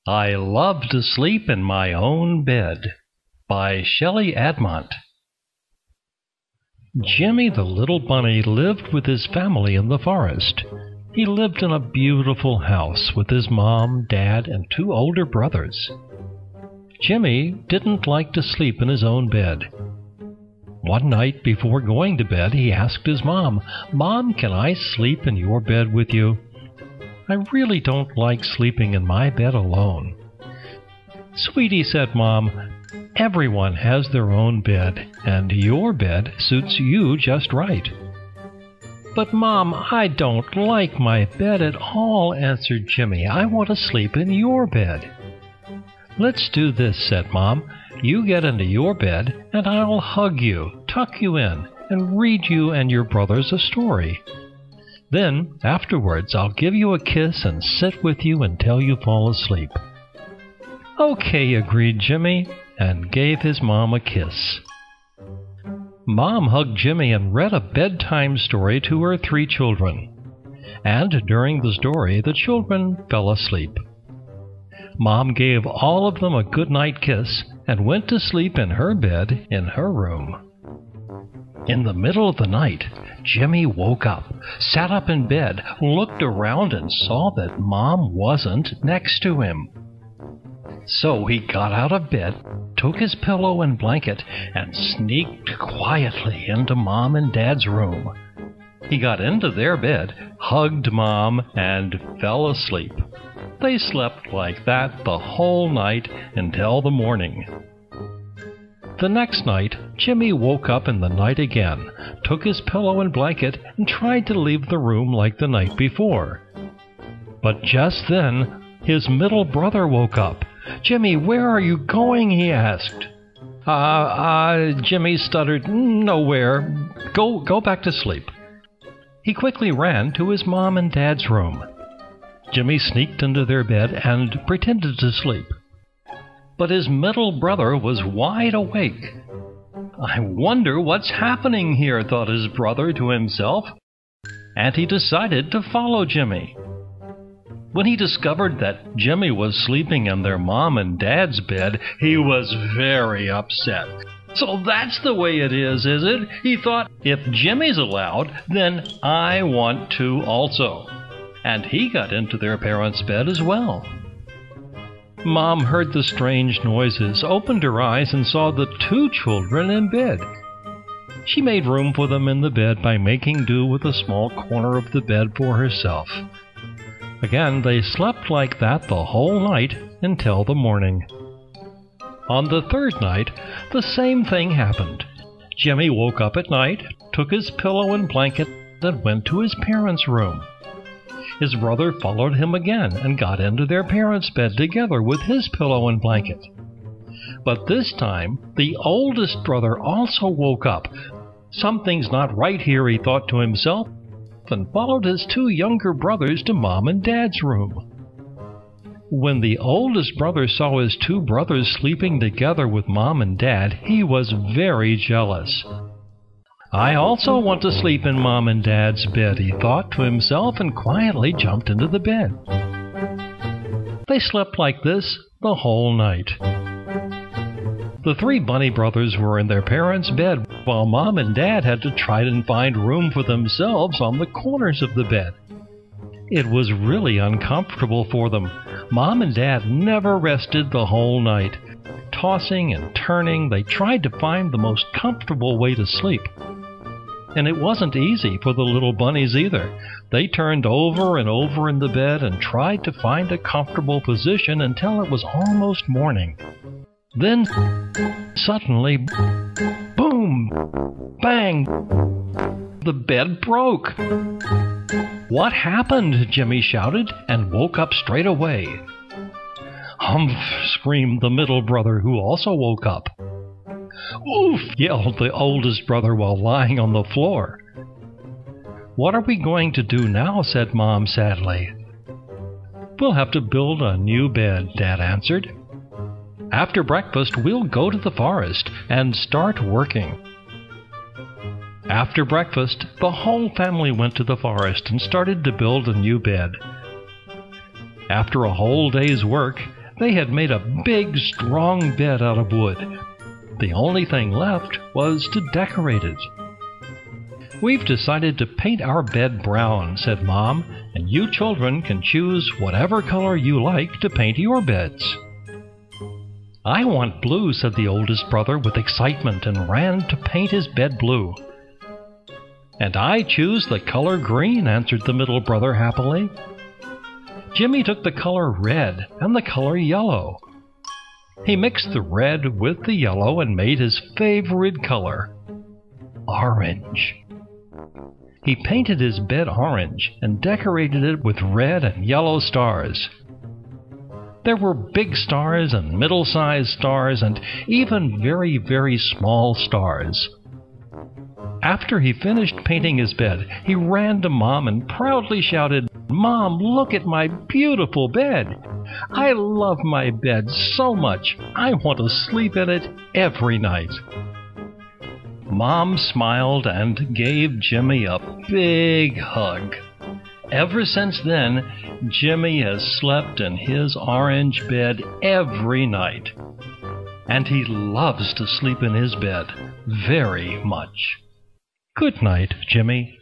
I Love to Sleep in My Own Bed by Shelley Admont. Jimmy the little bunny lived with his family in the forest. He lived in a beautiful house with his mom, dad, and two older brothers. Jimmy didn't like to sleep in his own bed. One night before going to bed, he asked his mom, "Mom, can I sleep in your bed with you? I really don't like sleeping in my bed alone." "Sweetie," said Mom, "everyone has their own bed, and your bed suits you just right." "But Mom, I don't like my bed at all," answered Jimmy. "I want to sleep in your bed." "Let's do this," said Mom. "You get into your bed, and I'll hug you, tuck you in, and read you and your brothers a story. Then, afterwards, I'll give you a kiss and sit with you until you fall asleep." "Okay," agreed Jimmy, and gave his mom a kiss. Mom hugged Jimmy and read a bedtime story to her three children. And during the story, the children fell asleep. Mom gave all of them a good-night kiss and went to sleep in her bed in her room. In the middle of the night, Jimmy woke up, sat up in bed, looked around, and saw that Mom wasn't next to him. So he got out of bed, took his pillow and blanket, and sneaked quietly into Mom and Dad's room. He got into their bed, hugged Mom, and fell asleep. They slept like that the whole night until the morning. The next night, Jimmy woke up in the night again, took his pillow and blanket, and tried to leave the room like the night before. But just then, his middle brother woke up. "Jimmy, where are you going?" he asked. Jimmy stuttered, "Nowhere. Go back to sleep." He quickly ran to his mom and dad's room. Jimmy sneaked into their bed and pretended to sleep. But his middle brother was wide awake. "I wonder what's happening here," thought his brother to himself, and he decided to follow Jimmy. When he discovered that Jimmy was sleeping in their mom and dad's bed, he was very upset. "So that's the way it is it?" he thought. "If Jimmy's allowed, then I want to also." And he got into their parents' bed as well. Mom heard the strange noises, opened her eyes, and saw the two children in bed. She made room for them in the bed by making do with a small corner of the bed for herself. Again, they slept like that the whole night until the morning. On the third night, the same thing happened. Jimmy woke up at night, took his pillow and blanket, and went to his parents' room. His brother followed him again and got into their parents' bed together with his pillow and blanket. But this time, the oldest brother also woke up. "Something's not right here," he thought to himself, and followed his two younger brothers to Mom and Dad's room. When the oldest brother saw his two brothers sleeping together with Mom and Dad, he was very jealous. "I also want to sleep in Mom and Dad's bed," he thought to himself, and quietly jumped into the bed. They slept like this the whole night. The three bunny brothers were in their parents' bed, while Mom and Dad had to try and find room for themselves on the corners of the bed. It was really uncomfortable for them. Mom and Dad never rested the whole night. Tossing and turning, they tried to find the most comfortable way to sleep. And it wasn't easy for the little bunnies either. They turned over and over in the bed and tried to find a comfortable position until it was almost morning. Then, suddenly, boom! Bang! The bed broke. "What happened?" Jimmy shouted, and woke up straight away. "Humph!" screamed the middle brother, who also woke up. "Oof!" yelled the oldest brother while lying on the floor. "What are we going to do now?" said Mom sadly. "We'll have to build a new bed," Dad answered. "After breakfast, we'll go to the forest and start working." After breakfast, the whole family went to the forest and started to build a new bed. After a whole day's work, They had made a big, strong bed out of wood. The only thing left was to decorate it. "We've decided to paint our bed brown," said Mom, "and you children can choose whatever color you like to paint your beds." "I want blue," said the oldest brother with excitement, and ran to paint his bed blue. "And I choose the color green," answered the middle brother happily. Jimmy took the color red and the color yellow. He mixed the red with the yellow and made his favorite color, orange. He painted his bed orange and decorated it with red and yellow stars. There were big stars and middle-sized stars and even very, very small stars. After he finished painting his bed, he ran to Mom and proudly shouted, "Mom, look at my beautiful bed! I love my bed so much. I want to sleep in it every night." Mom smiled and gave Jimmy a big hug. Ever since then, Jimmy has slept in his orange bed every night. And he loves to sleep in his bed very much. Good night, Jimmy.